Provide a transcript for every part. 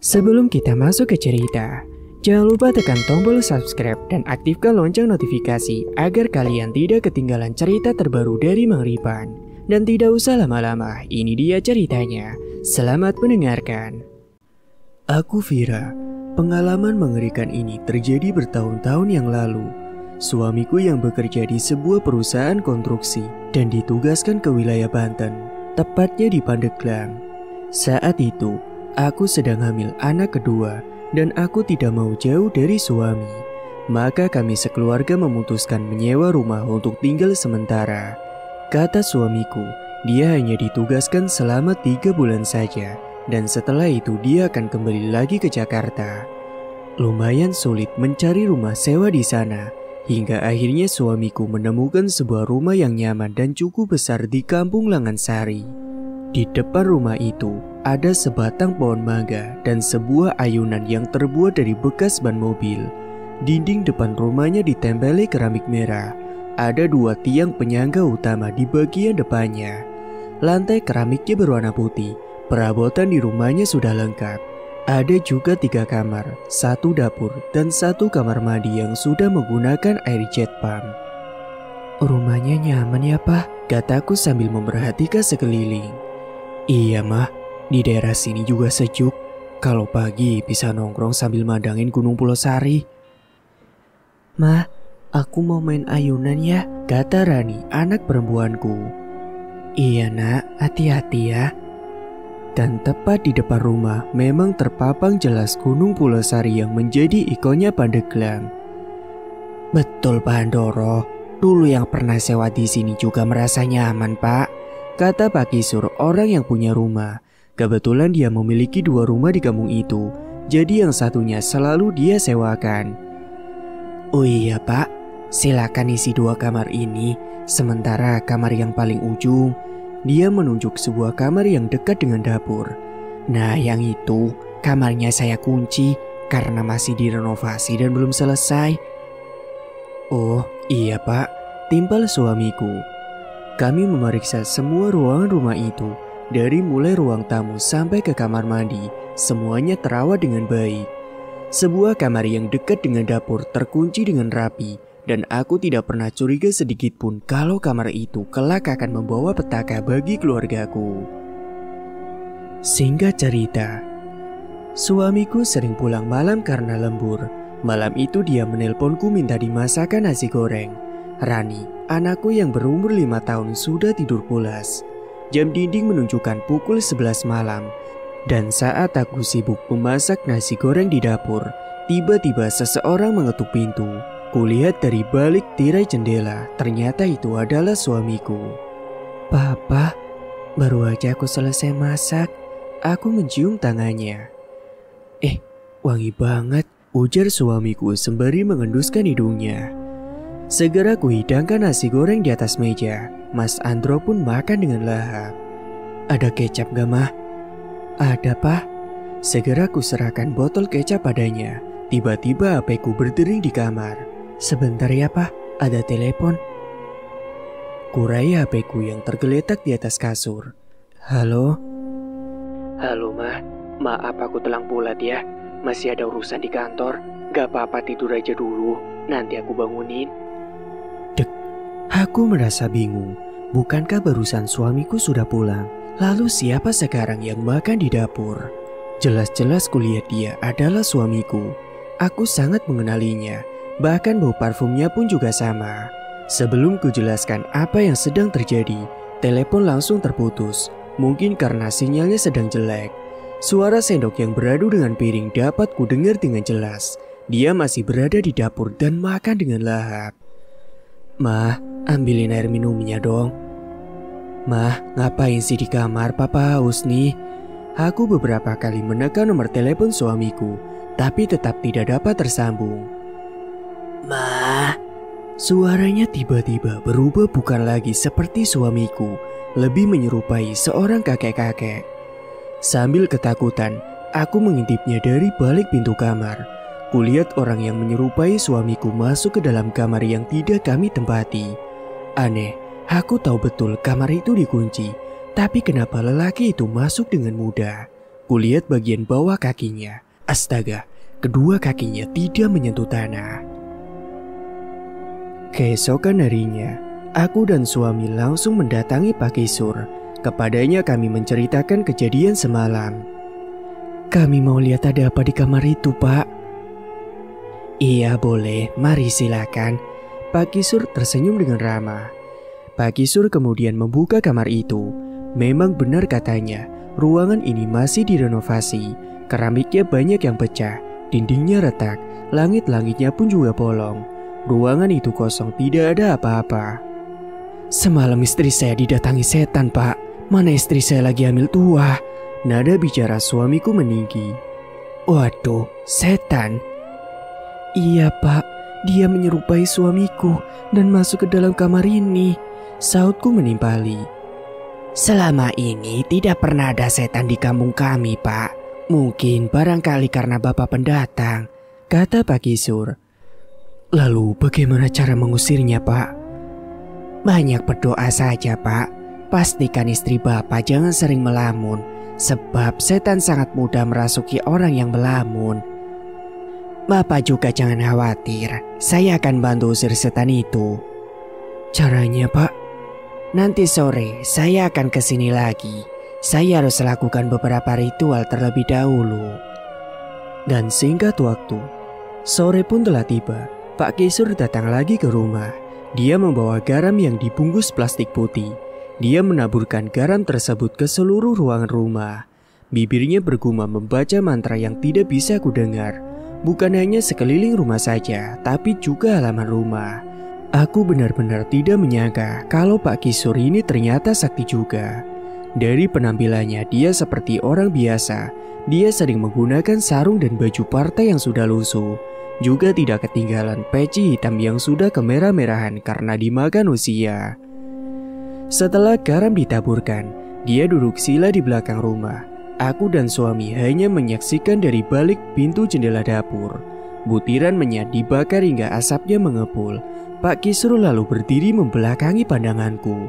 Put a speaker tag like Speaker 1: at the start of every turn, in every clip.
Speaker 1: Sebelum kita masuk ke cerita, jangan lupa tekan tombol subscribe dan aktifkan lonceng notifikasi agar kalian tidak ketinggalan cerita terbaru dari Mang Ripan. Dan tidak usah lama-lama, ini dia ceritanya. Selamat mendengarkan. Aku Vira. Pengalaman mengerikan ini terjadi bertahun-tahun yang lalu. Suamiku yang bekerja di sebuah perusahaan konstruksi dan ditugaskan ke wilayah Banten, tepatnya di Pandeglang. Saat itu, aku sedang hamil anak kedua dan aku tidak mau jauh dari suami. Maka kami sekeluarga memutuskan menyewa rumah untuk tinggal sementara. Kata suamiku, dia hanya ditugaskan selama 3 bulan saja dan setelah itu dia akan kembali lagi ke Jakarta. Lumayan sulit mencari rumah sewa di sana, hingga akhirnya suamiku menemukan sebuah rumah yang nyaman dan cukup besar di Kampung Langansari. Di depan rumah itu, ada sebatang pohon mangga dan sebuah ayunan yang terbuat dari bekas ban mobil. Dinding depan rumahnya ditempeli keramik merah. Ada 2 tiang penyangga utama di bagian depannya. Lantai keramiknya berwarna putih. Perabotan di rumahnya sudah lengkap. Ada juga 3 kamar, 1 dapur, dan 1 kamar mandi yang sudah menggunakan air jet pump. Rumahnya nyaman ya, Pak? Kataku sambil memperhatikan sekeliling. Iya, Mah. Di daerah sini juga sejuk. Kalau pagi bisa nongkrong sambil mandangin Gunung Pulau Sari. Mah, aku mau main ayunan ya, kata Rani, anak perempuanku. Iya nak, hati-hati ya. Dan tepat di depan rumah memang terpapang jelas Gunung Pulau Sari yang menjadi ikonnya Pandeglang. Betul Pak Handoro, dulu yang pernah sewa di sini juga merasa nyaman Pak, kata Pak Kisur, orang yang punya rumah. Kebetulan dia memiliki 2 rumah di kampung itu, jadi yang satunya selalu dia sewakan. Oh iya Pak, silakan isi 2 kamar ini, sementara kamar yang paling ujung, dia menunjuk sebuah kamar yang dekat dengan dapur. Nah yang itu, kamarnya saya kunci karena masih direnovasi dan belum selesai. Oh iya Pak, timpal suamiku. Kami memeriksa semua ruangan rumah itu, dari mulai ruang tamu sampai ke kamar mandi, semuanya terawat dengan baik. Sebuah kamar yang dekat dengan dapur terkunci dengan rapi, dan aku tidak pernah curiga sedikit pun kalau kamar itu kelak akan membawa petaka bagi keluargaku. Singkat cerita, suamiku sering pulang malam karena lembur. Malam itu dia menelponku minta dimasakkan nasi goreng. Rani, anakku yang berumur 5 tahun sudah tidur pulas. Jam dinding menunjukkan pukul 11 malam. Dan saat aku sibuk memasak nasi goreng di dapur, tiba-tiba seseorang mengetuk pintu. Kulihat dari balik tirai jendela, ternyata itu adalah suamiku. Papa, baru aja aku selesai masak. Aku mencium tangannya. Wangi banget, ujar suamiku sembari mengenduskan hidungnya. Segera kuhidangkan nasi goreng di atas meja. Mas Andro pun makan dengan lahap. Ada kecap gak mah? Ada Pak. Segera kuserahkan botol kecap padanya. Tiba-tiba HP-ku berdering di kamar. Sebentar ya Pak, ada telepon. Kurai HP-ku yang tergeletak di atas kasur. Halo? Halo Ma, maaf aku telang pulat ya. Masih ada urusan di kantor. Gak apa-apa tidur aja dulu, nanti aku bangunin. Dek, aku merasa bingung. Bukankah barusan suamiku sudah pulang? Lalu siapa sekarang yang makan di dapur? Jelas-jelas kulihat dia adalah suamiku. Aku sangat mengenalinya. Bahkan bau parfumnya pun juga sama. Sebelum kujelaskan apa yang sedang terjadi, telepon langsung terputus. Mungkin karena sinyalnya sedang jelek. Suara sendok yang beradu dengan piring dapat kudengar dengan jelas. Dia masih berada di dapur dan makan dengan lahap. Mah, ambilin air minumnya dong. Mah, ngapain sih di kamar? Papa haus nih. Aku beberapa kali menekan nomor telepon suamiku, tapi tetap tidak dapat tersambung. Mah, suaranya tiba-tiba berubah bukan lagi seperti suamiku, lebih menyerupai seorang kakek-kakek. Sambil ketakutan, aku mengintipnya dari balik pintu kamar. Kulihat orang yang menyerupai suamiku masuk ke dalam kamar yang tidak kami tempati. Aneh, aku tahu betul kamar itu dikunci, tapi kenapa lelaki itu masuk dengan mudah? Kulihat bagian bawah kakinya. Astaga, kedua kakinya tidak menyentuh tanah. Keesokan harinya, aku dan suami langsung mendatangi Pak Kisur. Kepadanya kami menceritakan kejadian semalam. Kami mau lihat ada apa di kamar itu, Pak. Iya boleh, mari silakan. Pak Kisur tersenyum dengan ramah. Pak Kisur kemudian membuka kamar itu. Memang benar katanya, ruangan ini masih direnovasi. Keramiknya banyak yang pecah, dindingnya retak, langit-langitnya pun juga bolong. Ruangan itu kosong, tidak ada apa-apa. Semalam istri saya didatangi setan, Pak. Mana istri saya lagi hamil tua? Nada bicara suamiku meninggi. Waduh, setan? Iya, Pak. Dia menyerupai suamiku dan masuk ke dalam kamar ini. Sautku menimpali. Selama ini tidak pernah ada setan di kampung kami, Pak. Mungkin barangkali karena Bapak pendatang, kata Pak Kisur. Lalu bagaimana cara mengusirnya, Pak? Banyak berdoa saja, Pak. Pastikan istri Bapak jangan sering melamun, sebab setan sangat mudah merasuki orang yang melamun. Bapak juga jangan khawatir, saya akan bantu usir setan itu. Caranya, Pak? Nanti sore saya akan kesini lagi. Saya harus lakukan beberapa ritual terlebih dahulu. Dan singkat waktu, sore pun telah tiba. Pak Kisur datang lagi ke rumah. Dia membawa garam yang dibungkus plastik putih. Dia menaburkan garam tersebut ke seluruh ruangan rumah. Bibirnya bergumam membaca mantra yang tidak bisa kudengar. Bukan hanya sekeliling rumah saja, tapi juga halaman rumah. Aku benar-benar tidak menyangka kalau Pak Kisur ini ternyata sakti juga. Dari penampilannya dia seperti orang biasa. Dia sering menggunakan sarung dan baju partai yang sudah lusuh. Juga tidak ketinggalan peci hitam yang sudah kemerah-merahan karena dimakan usia. Setelah garam ditaburkan, dia duduk sila di belakang rumah. Aku dan suami hanya menyaksikan dari balik pintu jendela dapur. Butiran minyak dibakar hingga asapnya mengepul. Pak Kisur lalu berdiri membelakangi pandanganku.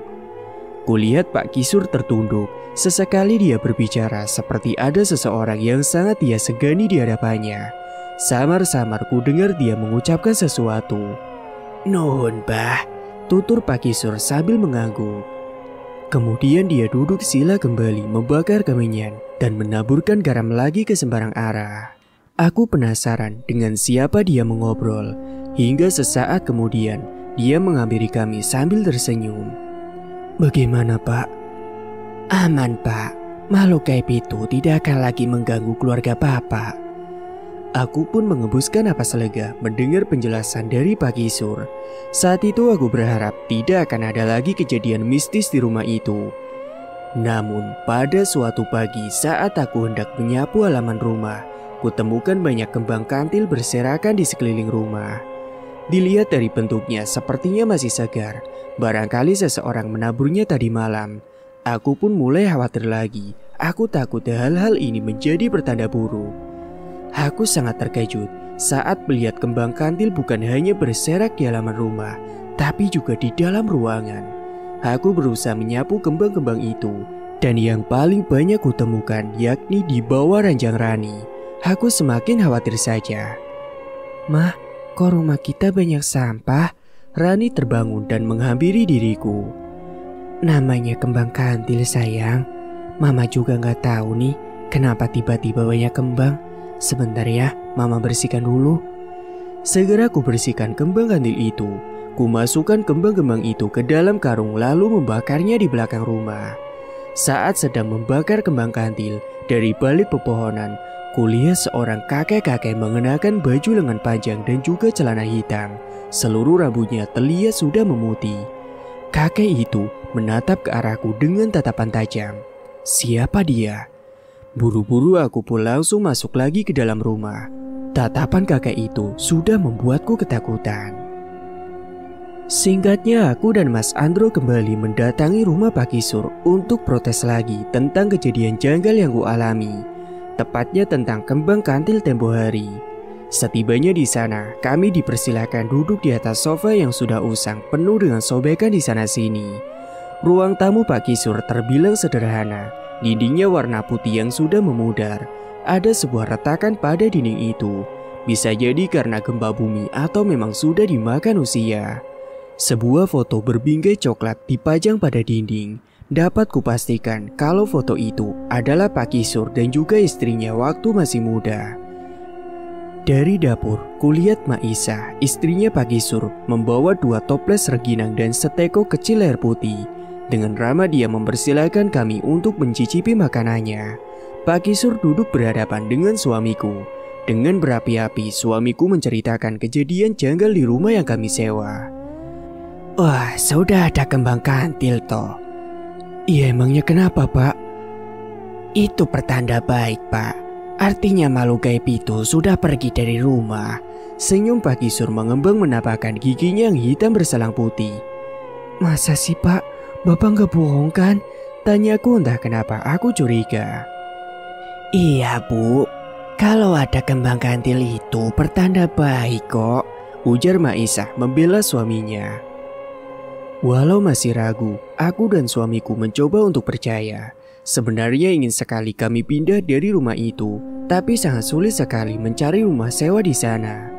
Speaker 1: Kulihat Pak Kisur tertunduk. Sesekali dia berbicara seperti ada seseorang yang sangat dia segani di hadapannya. Samar-samar ku dengar dia mengucapkan sesuatu. Nuhun, Bah, tutur Pak Kisur sambil mengangguk. Kemudian dia duduk sila kembali membakar kemenyan dan menaburkan garam lagi ke sembarang arah. Aku penasaran dengan siapa dia mengobrol. Hingga sesaat kemudian, dia menghampiri kami sambil tersenyum. Bagaimana, Pak? Aman, Pak. Makhluk gaib itu tidak akan lagi mengganggu keluarga Bapak. Aku pun mengembuskan napas lega mendengar penjelasan dari Pak Kisur. Saat itu aku berharap tidak akan ada lagi kejadian mistis di rumah itu. Namun pada suatu pagi saat aku hendak menyapu halaman rumah, kutemukan banyak kembang kantil berserakan di sekeliling rumah. Dilihat dari bentuknya sepertinya masih segar. Barangkali seseorang menaburnya tadi malam. Aku pun mulai khawatir lagi. Aku takut hal-hal ini menjadi pertanda buruk. Aku sangat terkejut saat melihat kembang kantil bukan hanya berserak di halaman rumah, tapi juga di dalam ruangan. Aku berusaha menyapu kembang-kembang itu, dan yang paling banyak kutemukan yakni di bawah ranjang Rani. Aku semakin khawatir saja. Mah, kok rumah kita banyak sampah? Rani terbangun dan menghampiri diriku. Namanya kembang kantil, sayang. Mama juga gak tahu nih kenapa tiba-tiba banyak kembang. Sebentar ya, Mama bersihkan dulu. Segera ku bersihkan kembang kantil itu. Ku masukkan kembang-kembang itu ke dalam karung lalu membakarnya di belakang rumah. Saat sedang membakar kembang kantil, dari balik pepohonan, kulihat seorang kakek-kakek mengenakan baju lengan panjang dan juga celana hitam. Seluruh rambutnya terlihat sudah memutih. Kakek itu menatap ke arahku dengan tatapan tajam. Siapa dia? Buru-buru aku pun langsung masuk lagi ke dalam rumah. Tatapan kakek itu sudah membuatku ketakutan. Singkatnya, aku dan Mas Andro kembali mendatangi rumah Pak Kisur untuk protes lagi tentang kejadian janggal yang kualami. Tepatnya tentang kembang kantil tempo hari. Setibanya di sana, kami dipersilakan duduk di atas sofa yang sudah usang penuh dengan sobekan di sana sini. Ruang tamu Pak Kisur terbilang sederhana. Dindingnya warna putih yang sudah memudar. Ada sebuah retakan pada dinding itu. Bisa jadi karena gempa bumi atau memang sudah dimakan usia. Sebuah foto berbingkai coklat dipajang pada dinding. Dapat kupastikan kalau foto itu adalah Pak Kisur dan juga istrinya waktu masih muda. Dari dapur, kulihat Maisa, istrinya Pak Kisur, membawa 2 toples rengginang dan seteko kecil air putih. Dengan ramah dia mempersilahkan kami untuk mencicipi makanannya. Pak Kisur duduk berhadapan dengan suamiku. Dengan berapi-api, suamiku menceritakan kejadian janggal di rumah yang kami sewa. Wah, sudah ada kembang kantil toh. Iya, emangnya kenapa, Pak? Itu pertanda baik, Pak. Artinya makhluk gaib itu sudah pergi dari rumah. Senyum Pak Kisur mengembang menampakkan giginya yang hitam berselang putih. Masa sih, Pak? Bapak nggak bohong kan? Tanyaku entah kenapa aku curiga. Iya, Bu. Kalau ada kembang kantil itu pertanda baik kok, ujar Maisa membela suaminya. Walau masih ragu, aku dan suamiku mencoba untuk percaya. Sebenarnya ingin sekali kami pindah dari rumah itu, tapi sangat sulit sekali mencari rumah sewa di sana.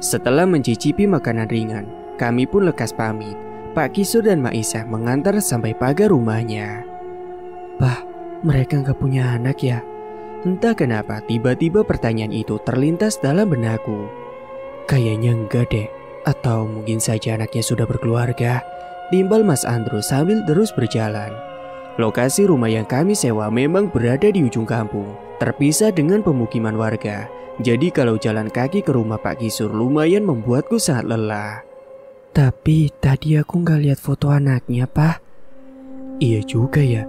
Speaker 1: Setelah mencicipi makanan ringan, kami pun lekas pamit. Pak Kisur dan Maisa mengantar sampai pagar rumahnya. Bah, mereka nggak punya anak ya? Entah kenapa tiba-tiba pertanyaan itu terlintas dalam benakku. Kayaknya enggak deh, atau mungkin saja anaknya sudah berkeluarga, timbal Mas Andro sambil terus berjalan. Lokasi rumah yang kami sewa memang berada di ujung kampung, terpisah dengan pemukiman warga. Jadi kalau jalan kaki ke rumah Pak Kisur lumayan membuatku sangat lelah. Tapi tadi aku nggak lihat foto anaknya, Pak. Iya juga ya.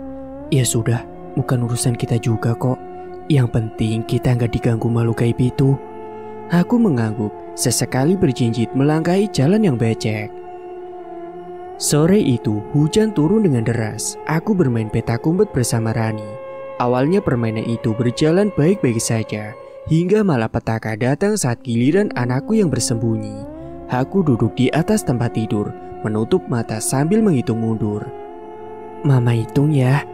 Speaker 1: Ya sudah, bukan urusan kita juga kok. Yang penting kita nggak diganggu makhluk gaib itu. Aku mengangguk, sesekali berjinjit melangkahi jalan yang becek. Sore itu hujan turun dengan deras. Aku bermain petak umpet bersama Rani. Awalnya permainan itu berjalan baik-baik saja, hingga malapetaka datang saat giliran anakku yang bersembunyi. Aku duduk di atas tempat tidur, menutup mata sambil menghitung mundur. Mama hitung ya.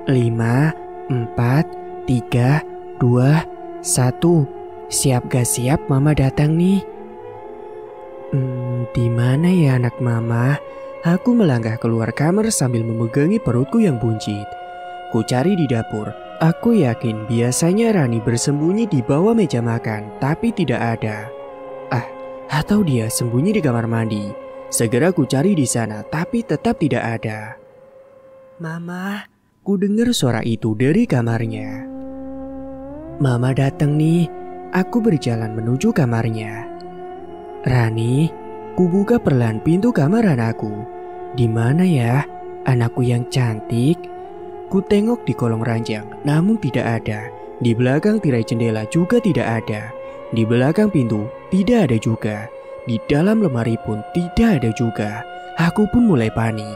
Speaker 1: 5, 4, 3, 2, 1. Siap gak siap mama datang nih? Di mana ya anak mama? Aku melangkah keluar kamar sambil memegangi perutku yang buncit. Ku cari di dapur. Aku yakin biasanya Rani bersembunyi di bawah meja makan, tapi tidak ada. Atau dia sembunyi di kamar mandi. Segera ku cari di sana, tapi tetap tidak ada. Mama, ku dengar suara itu dari kamarnya. Mama datang nih. Aku berjalan menuju kamarnya. Rani, ku buka perlahan pintu kamar anakku. Di mana ya anakku yang cantik? Ku tengok di kolong ranjang, namun tidak ada. Di belakang tirai jendela juga tidak ada. Di belakang pintu tidak ada juga. Di dalam lemari pun tidak ada juga. Aku pun mulai panik.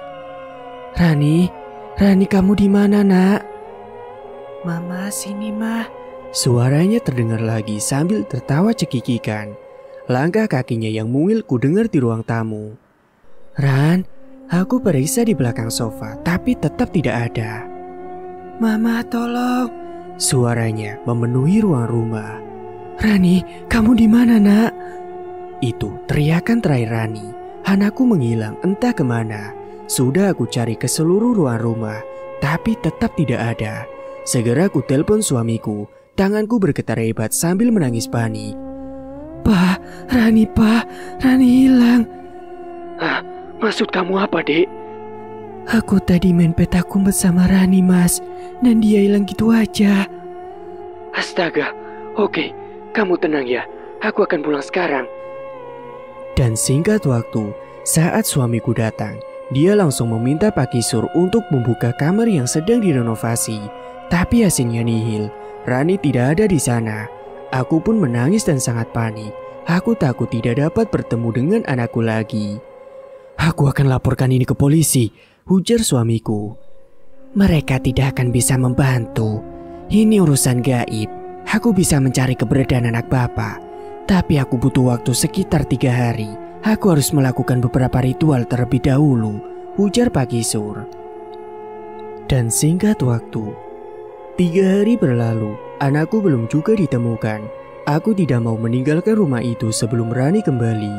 Speaker 1: Rani kamu di mana, Nak? Mama, sini, Mah. Suaranya terdengar lagi sambil tertawa cekikikan. Langkah kakinya yang mungil ku dengar di ruang tamu. Ran, aku periksa di belakang sofa, tapi tetap tidak ada. Mama, tolong. Suaranya memenuhi ruang rumah. Rani, kamu di mana, Nak? Itu teriakan terakhir Rani. Anakku menghilang entah kemana. Sudah aku cari ke seluruh ruang rumah, tapi tetap tidak ada. Segera aku telepon suamiku. Tanganku bergetar hebat sambil menangis panik. Pak, Rani hilang. Maksud kamu apa, Dek? Aku tadi main petak umpet sama Rani, Mas, dan dia hilang gitu aja. Astaga, oke, kamu tenang ya. Aku akan pulang sekarang. Dan singkat waktu, saat suamiku datang, dia langsung meminta Pak Kisur untuk membuka kamar yang sedang direnovasi. Tapi hasilnya nihil. Rani tidak ada di sana. Aku pun menangis dan sangat panik. Aku takut tidak dapat bertemu dengan anakku lagi. Aku akan laporkan ini ke polisi, ujar suamiku. Mereka tidak akan bisa membantu. Ini urusan gaib. Aku bisa mencari keberadaan anak bapak. Tapi aku butuh waktu sekitar 3 hari. Aku harus melakukan beberapa ritual terlebih dahulu, ujar Pak Kisur. Dan singkat waktu, 3 hari berlalu, anakku belum juga ditemukan. Aku tidak mau meninggalkan rumah itu sebelum Rani kembali.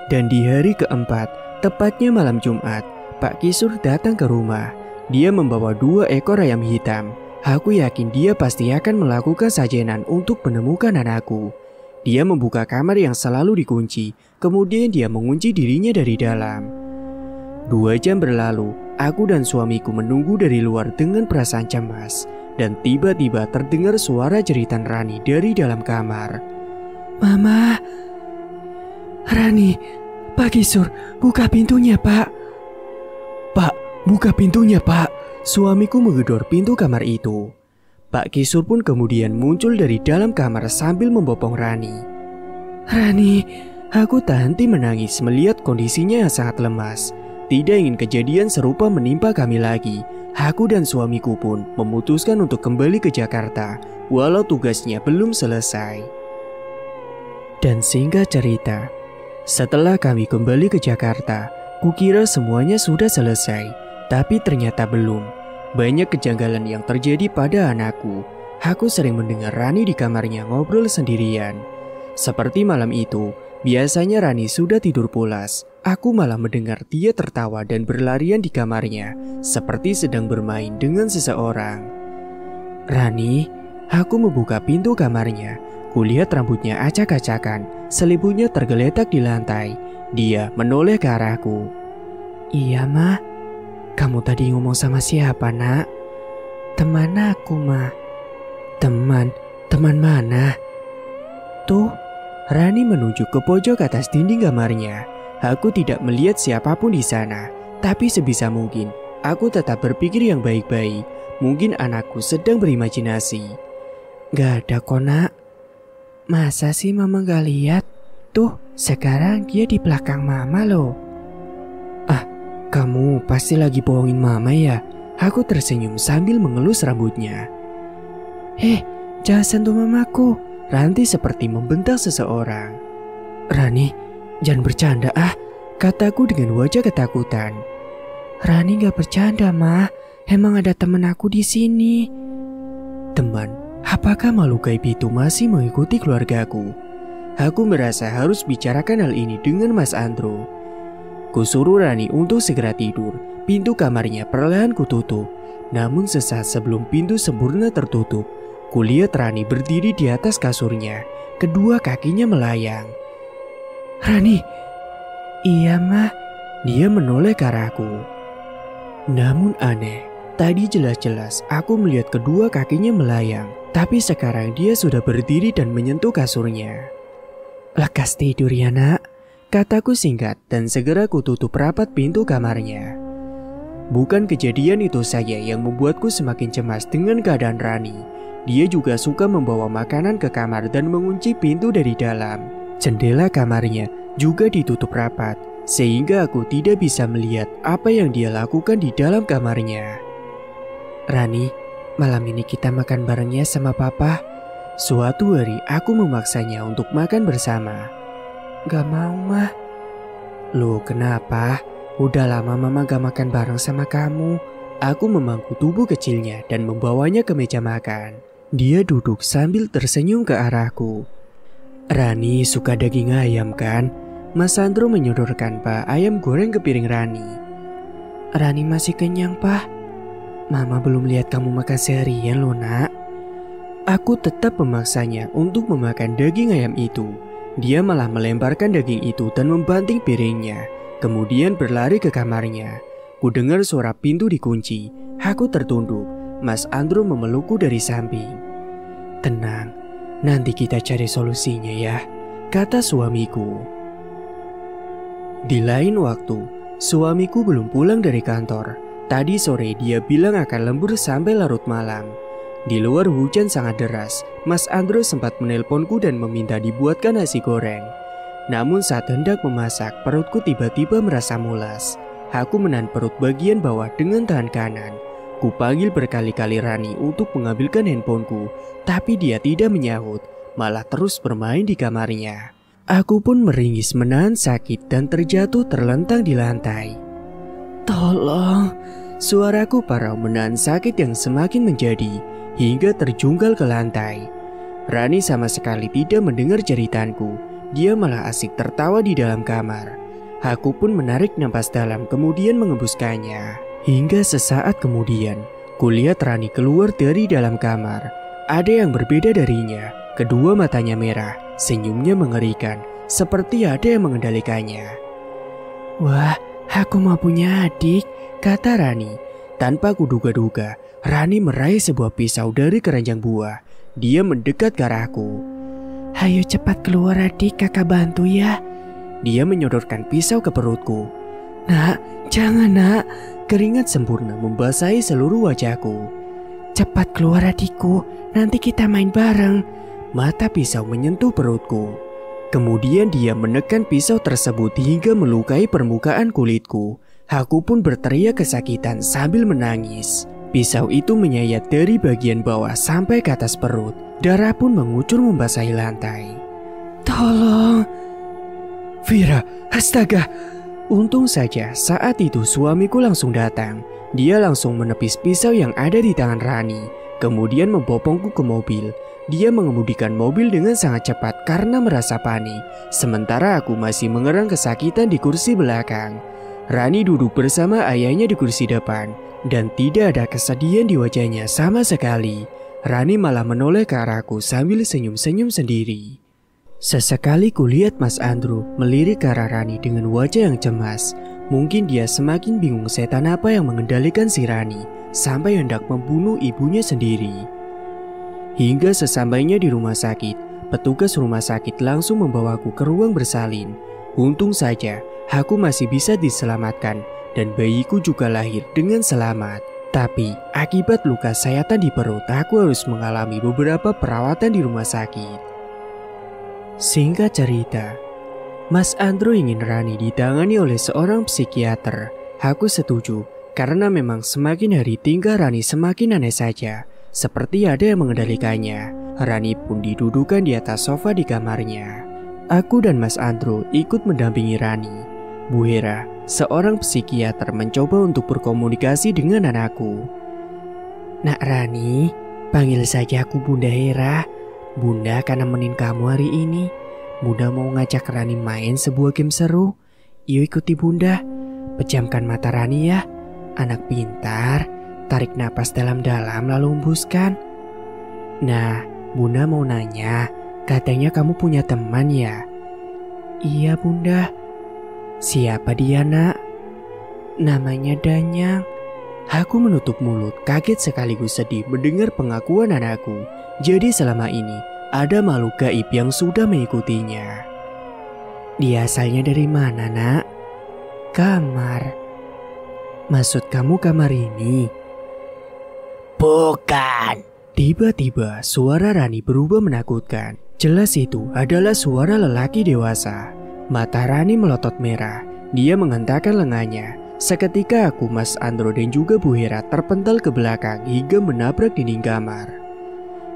Speaker 1: Dan di hari keempat, tepatnya malam Jumat, Pak Kisur datang ke rumah. Dia membawa 2 ekor ayam hitam. Aku yakin dia pasti akan melakukan sajenan untuk menemukan anakku. Dia membuka kamar yang selalu dikunci, kemudian dia mengunci dirinya dari dalam. 2 jam berlalu, aku dan suamiku menunggu dari luar dengan perasaan cemas. Dan tiba-tiba terdengar suara jeritan Rani dari dalam kamar. Mama, Rani, Pak Kisur, buka pintunya Pak. Pak, buka pintunya Pak. Suamiku menggedor pintu kamar itu. Pak Kisur pun kemudian muncul dari dalam kamar sambil membopong Rani. Rani, aku tak henti menangis melihat kondisinya yang sangat lemas. Tidak ingin kejadian serupa menimpa kami lagi. Aku dan suamiku pun memutuskan untuk kembali ke Jakarta, walau tugasnya belum selesai. Dan singkat cerita, setelah kami kembali ke Jakarta, kukira semuanya sudah selesai. Tapi ternyata belum. Banyak kejanggalan yang terjadi pada anakku. Aku sering mendengar Rani di kamarnya ngobrol sendirian. Seperti malam itu, biasanya Rani sudah tidur pulas. Aku malah mendengar dia tertawa dan berlarian di kamarnya, seperti sedang bermain dengan seseorang. Rani, aku membuka pintu kamarnya. Kulihat rambutnya acak-acakan, selimutnya tergeletak di lantai. Dia menoleh ke arahku. Iya, Ma. Kamu tadi ngomong sama siapa, Nak? Teman aku, Ma. Teman mana? Tuh, Rani menunjuk ke pojok atas dinding kamarnya. Aku tidak melihat siapapun di sana, tapi sebisa mungkin aku tetap berpikir yang baik-baik. Mungkin anakku sedang berimajinasi. Gak ada kok, Nak. Masa sih Mama gak lihat? Tuh, sekarang dia di belakang Mama loh. Kamu pasti lagi bohongin Mama ya? Aku tersenyum sambil mengelus rambutnya. Jangan sentuh Mamaku. Ranti seperti membentak seseorang. Rani, jangan bercanda kataku dengan wajah ketakutan. Rani gak bercanda, Ma. Emang ada teman aku di sini. Teman, apakah makhluk gaib itu masih mengikuti keluargaku? Aku merasa harus bicarakan hal ini dengan Mas Andro. Kusuruh Rani untuk segera tidur. Pintu kamarnya perlahan kututup. Namun sesaat sebelum pintu sempurna tertutup, kulihat Rani berdiri di atas kasurnya. Kedua kakinya melayang. Rani. Iya, Ma. Dia menoleh ke arahku. Namun aneh, tadi jelas-jelas aku melihat kedua kakinya melayang. Tapi sekarang dia sudah berdiri dan menyentuh kasurnya. Lekas tidur ya, Nak. Kataku singkat dan segera kututup rapat pintu kamarnya. Bukan kejadian itu saja yang membuatku semakin cemas dengan keadaan Rani. Dia juga suka membawa makanan ke kamar dan mengunci pintu dari dalam. Jendela kamarnya juga ditutup rapat, sehingga aku tidak bisa melihat apa yang dia lakukan di dalam kamarnya. Rani, malam ini kita makan barengnya sama Papa. Suatu hari aku memaksanya untuk makan bersama. Gak mau, Ma. Loh, kenapa? Udah lama Mama gak makan bareng sama kamu. Aku memangku tubuh kecilnya dan membawanya ke meja makan. Dia duduk sambil tersenyum ke arahku. Rani suka daging ayam kan? Mas Andro menyodorkan ayam goreng ke piring Rani. Rani masih kenyang, Pa. Mama belum lihat kamu makan seharian loh, Nak. Aku tetap memaksanya untuk memakan daging ayam itu. Dia malah melemparkan daging itu dan membanting piringnya. Kemudian berlari ke kamarnya. Ku dengar suara pintu dikunci. Aku tertunduk. Mas Andro memelukku dari samping. Tenang, nanti kita cari solusinya ya, kata suamiku. Di lain waktu, suamiku belum pulang dari kantor. Tadi sore dia bilang akan lembur sampai larut malam. Di luar hujan sangat deras. Mas Andro sempat menelponku dan meminta dibuatkan nasi goreng. Namun saat hendak memasak, perutku tiba-tiba merasa mulas. Aku menahan perut bagian bawah dengan tangan kanan. Kupanggil berkali-kali Rani untuk mengambilkan handphoneku, tapi dia tidak menyahut, malah terus bermain di kamarnya. Aku pun meringis menahan sakit dan terjatuh terlentang di lantai. Tolong, suaraku parau menahan sakit yang semakin menjadi. hingga terjungkal ke lantai. Rani sama sekali tidak mendengar jeritanku. Dia malah asik tertawa di dalam kamar. Aku pun menarik napas dalam kemudian mengembuskannya. Hingga sesaat kemudian, kulihat Rani keluar dari dalam kamar. Ada yang berbeda darinya. Kedua matanya merah, senyumnya mengerikan, seperti ada yang mengendalikannya. "Wah, aku mau punya adik," kata Rani. Tanpa kuduga-duga, Rani meraih sebuah pisau dari keranjang buah. Dia mendekat ke arahku. "Ayo cepat keluar adik, kakak bantu ya." Dia menyodorkan pisau ke perutku. "Nak, jangan nak." Keringat sempurna membasahi seluruh wajahku. "Cepat keluar adikku, nanti kita main bareng." Mata pisau menyentuh perutku. Kemudian dia menekan pisau tersebut hingga melukai permukaan kulitku. Aku pun berteriak kesakitan sambil menangis. Pisau itu menyayat dari bagian bawah sampai ke atas perut. Darah pun mengucur membasahi lantai. "Tolong!" "Vira, astaga!" Untung saja saat itu suamiku langsung datang. Dia langsung menepis pisau yang ada di tangan Rani. Kemudian membopongku ke mobil. Dia mengemudikan mobil dengan sangat cepat karena merasa panik. Sementara aku masih mengerang kesakitan di kursi belakang. Rani duduk bersama ayahnya di kursi depan. Dan tidak ada kesedihan di wajahnya sama sekali. Rani malah menoleh ke arahku sambil senyum-senyum sendiri. Sesekali kulihat Mas Andrew melirik ke arah Rani dengan wajah yang cemas. Mungkin dia semakin bingung setan apa yang mengendalikan si Rani sampai hendak membunuh ibunya sendiri. Hingga sesampainya di rumah sakit, petugas rumah sakit langsung membawaku ke ruang bersalin. Untung saja aku masih bisa diselamatkan dan bayiku juga lahir dengan selamat. Tapi akibat luka sayatan di perut, aku harus mengalami beberapa perawatan di rumah sakit. Singkat cerita, Mas Andrew ingin Rani ditangani oleh seorang psikiater. Aku setuju, karena memang semakin hari tinggal Rani semakin aneh saja. Seperti ada yang mengendalikannya. Rani pun didudukan di atas sofa di kamarnya. Aku dan Mas Andrew ikut mendampingi Rani. Bu Hera, seorang psikiater, mencoba untuk berkomunikasi dengan anakku. "Nak Rani, panggil saja aku Bunda Hera. Bunda akan nemenin kamu hari ini. Bunda mau ngajak Rani main sebuah game seru. Yuk ikuti Bunda. Pejamkan mata Rani ya. Anak pintar. Tarik napas dalam-dalam lalu hembuskan. Nah, Bunda mau nanya. Katanya kamu punya teman ya?" "Iya Bunda." "Siapa dia nak?" "Namanya Danyang." Aku menutup mulut, kaget sekaligus sedih mendengar pengakuan anakku. Jadi selama ini ada makhluk gaib yang sudah mengikutinya. "Dia asalnya dari mana nak?" "Kamar." "Maksud kamu kamar ini?" "Bukan." Tiba-tiba suara Rani berubah menakutkan. Jelas itu adalah suara lelaki dewasa. Mata Rani melotot merah. Dia menghentakkan lengannya. Seketika aku, Mas Andrew dan juga Bu Hera terpental ke belakang hingga menabrak dinding kamar.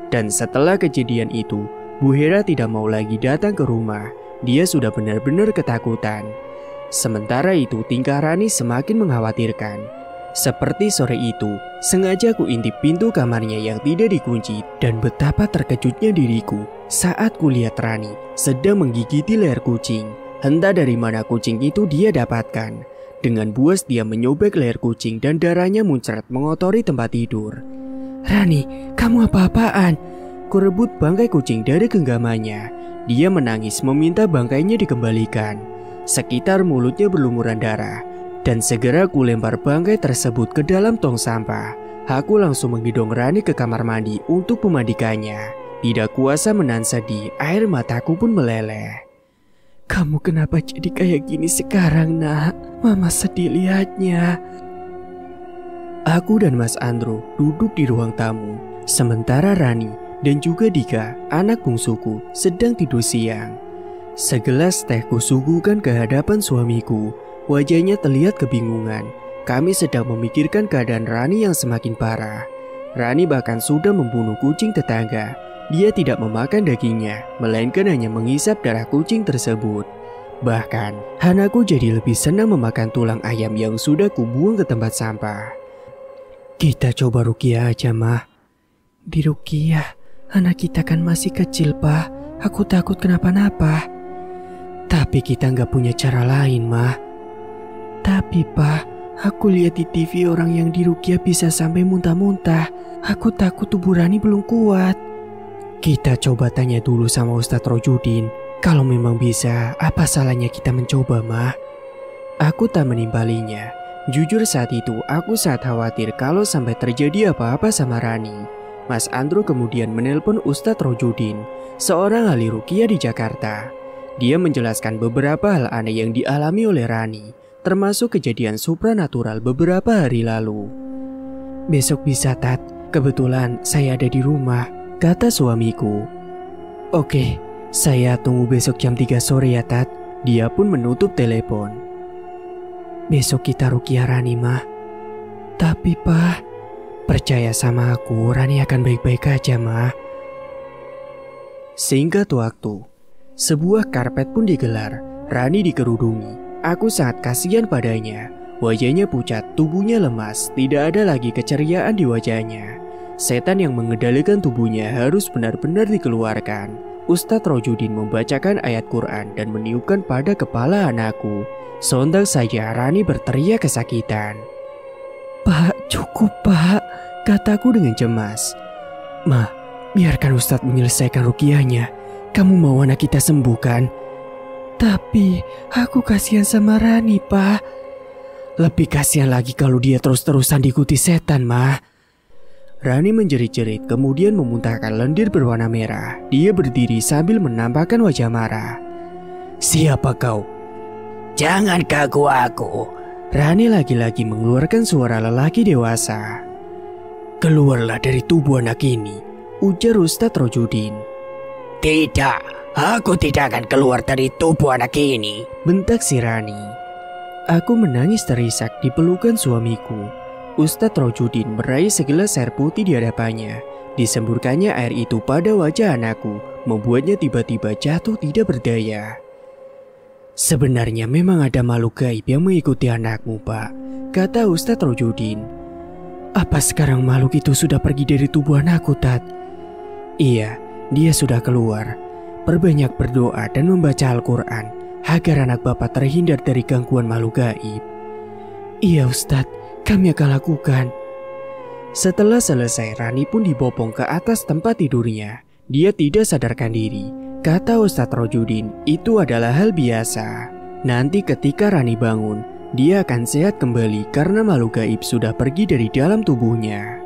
Speaker 1: Dan setelah kejadian itu, Bu Hera tidak mau lagi datang ke rumah. Dia sudah benar-benar ketakutan. Sementara itu tingkah Rani semakin mengkhawatirkan. Seperti sore itu, sengaja ku intip pintu kamarnya yang tidak dikunci. Dan betapa terkejutnya diriku saat kulihat Rani sedang menggigiti leher kucing. Entah dari mana kucing itu dia dapatkan. Dengan buas dia menyobek leher kucing dan darahnya muncrat mengotori tempat tidur. "Rani, kamu apa-apaan?" Kurebut bangkai kucing dari genggamannya. Dia menangis meminta bangkainya dikembalikan. Sekitar mulutnya berlumuran darah. Dan segera ku lempar bangkai tersebut ke dalam tong sampah. Aku langsung menggendong Rani ke kamar mandi untuk memandikannya. Tidak kuasa menahan sedih, air mataku pun meleleh. "Kamu kenapa jadi kayak gini sekarang nak? Mama sedih lihatnya." Aku dan Mas Andrew duduk di ruang tamu. Sementara Rani dan juga Dika, anak bungsuku, sedang tidur siang. Segelas teh kusuguhkan ke hadapan suamiku. Wajahnya terlihat kebingungan. Kami sedang memikirkan keadaan Rani yang semakin parah. Rani bahkan sudah membunuh kucing tetangga. Dia tidak memakan dagingnya, melainkan hanya menghisap darah kucing tersebut. Bahkan, anakku jadi lebih senang memakan tulang ayam yang sudah kubuang ke tempat sampah. "Kita coba ruqyah aja, Mah." Diruqyah, anak kita kan masih kecil, Pak. Aku takut kenapa-napa. Tapi kita nggak punya cara lain, Mah. Tapi, Pak, aku lihat di TV orang yang diruqyah bisa sampai muntah-muntah. Aku takut tubuh Rani belum kuat. Kita coba tanya dulu sama Ustadz Rojudin. Kalau memang bisa, apa salahnya kita mencoba, Mah? Aku tak menimpalinya. Jujur saat itu aku sangat khawatir kalau sampai terjadi apa-apa sama Rani. Mas Andro kemudian menelpon Ustadz Rojudin, seorang ahli ruqyah di Jakarta. Dia menjelaskan beberapa hal aneh yang dialami oleh Rani, termasuk kejadian supranatural beberapa hari lalu. Besok bisa, Tat. Kebetulan saya ada di rumah, kata suamiku. Oke, saya tunggu besok jam 3 sore ya, Tat. Dia pun menutup telepon. Besok kita ruqyah Rani, Mah. Tapi, Pak, percaya sama aku, Rani akan baik-baik aja, Mah. Singkat waktu, sebuah karpet pun digelar. Rani dikerudungi. Aku sangat kasihan padanya. Wajahnya pucat, tubuhnya lemas, tidak ada lagi keceriaan di wajahnya. Setan yang mengendalikan tubuhnya harus benar-benar dikeluarkan. Ustadz Rojudin membacakan ayat Quran dan meniupkan pada kepala anakku. Sontak saja Rani berteriak kesakitan. Pak, cukup, Pak, kataku dengan cemas. Ma, biarkan Ustadz menyelesaikan ruqyahnya. Kamu mau anak kita sembuh, kan? Tapi aku kasihan sama Rani, Pak. Lebih kasihan lagi kalau dia terus-terusan diikuti setan, Ma. Rani menjerit-jerit kemudian memuntahkan lendir berwarna merah. Dia berdiri sambil menampakkan wajah marah. Siapa kau? Jangan ganggu aku. Rani lagi-lagi mengeluarkan suara lelaki dewasa. Keluarlah dari tubuh anak ini, ujar Ustadz Rojudin. Tidak, aku tidak akan keluar dari tubuh anak ini, bentak si Rani. Aku menangis terisak di pelukan suamiku. Ustadz Rojudin meraih segelas air putih di hadapannya. Disemburkannya air itu pada wajah anakku, membuatnya tiba-tiba jatuh tidak berdaya. Sebenarnya memang ada makhluk gaib yang mengikuti anakmu, Pak, kata Ustadz Rojudin. Apa sekarang makhluk itu sudah pergi dari tubuh anakku, Tat? Iya, dia sudah keluar. Perbanyak berdoa dan membaca Al-Quran agar anak Bapak terhindar dari gangguan makhluk gaib. Iya, Ustadz, kami akan lakukan. Setelah selesai, Rani pun dibopong ke atas tempat tidurnya. Dia tidak sadarkan diri. Kata Ustadz Rojudin, itu adalah hal biasa. Nanti ketika Rani bangun, dia akan sehat kembali karena makhluk gaib sudah pergi dari dalam tubuhnya.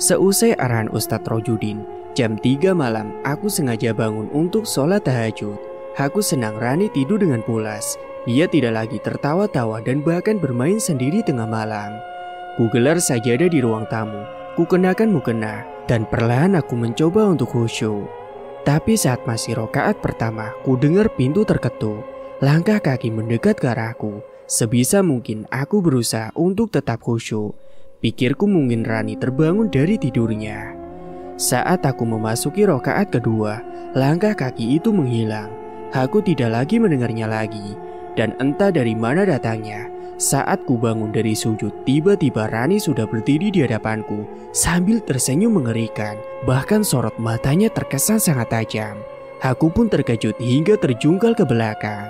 Speaker 1: Seusai arahan Ustadz Rojudin, jam 3 malam aku sengaja bangun untuk sholat tahajud. Aku senang Rani tidur dengan pulas. Dia tidak lagi tertawa-tawa dan bahkan bermain sendiri tengah malam. Kugelar sajadah di ruang tamu, kukenakan mukena, dan perlahan aku mencoba untuk khusyuk. Tapi saat masih rakaat pertama, ku dengar pintu terketuk. Langkah kaki mendekat ke arahku. Sebisa mungkin aku berusaha untuk tetap khusyuk. Pikirku mungkin Rani terbangun dari tidurnya. Saat aku memasuki rakaat kedua, langkah kaki itu menghilang. Aku tidak lagi mendengarnya lagi. Dan entah dari mana datangnya, saat ku bangun dari sujud, tiba-tiba Rani sudah berdiri di hadapanku sambil tersenyum mengerikan. Bahkan sorot matanya terkesan sangat tajam. Aku pun terkejut hingga terjungkal ke belakang.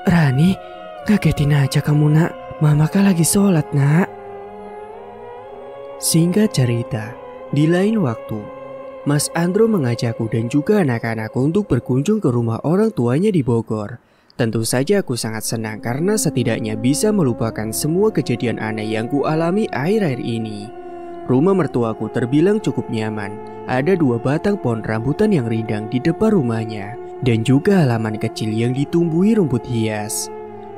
Speaker 1: Rani, kagetin aja kamu, Nak. Mama kan lagi sholat, Nak. Singkat cerita, di lain waktu, Mas Andro mengajakku dan juga anak-anak untuk berkunjung ke rumah orang tuanya di Bogor. Tentu saja aku sangat senang karena setidaknya bisa melupakan semua kejadian aneh yang kualami akhir-akhir ini. Rumah mertuaku terbilang cukup nyaman. Ada 2 batang pohon rambutan yang rindang di depan rumahnya dan juga halaman kecil yang ditumbuhi rumput hias.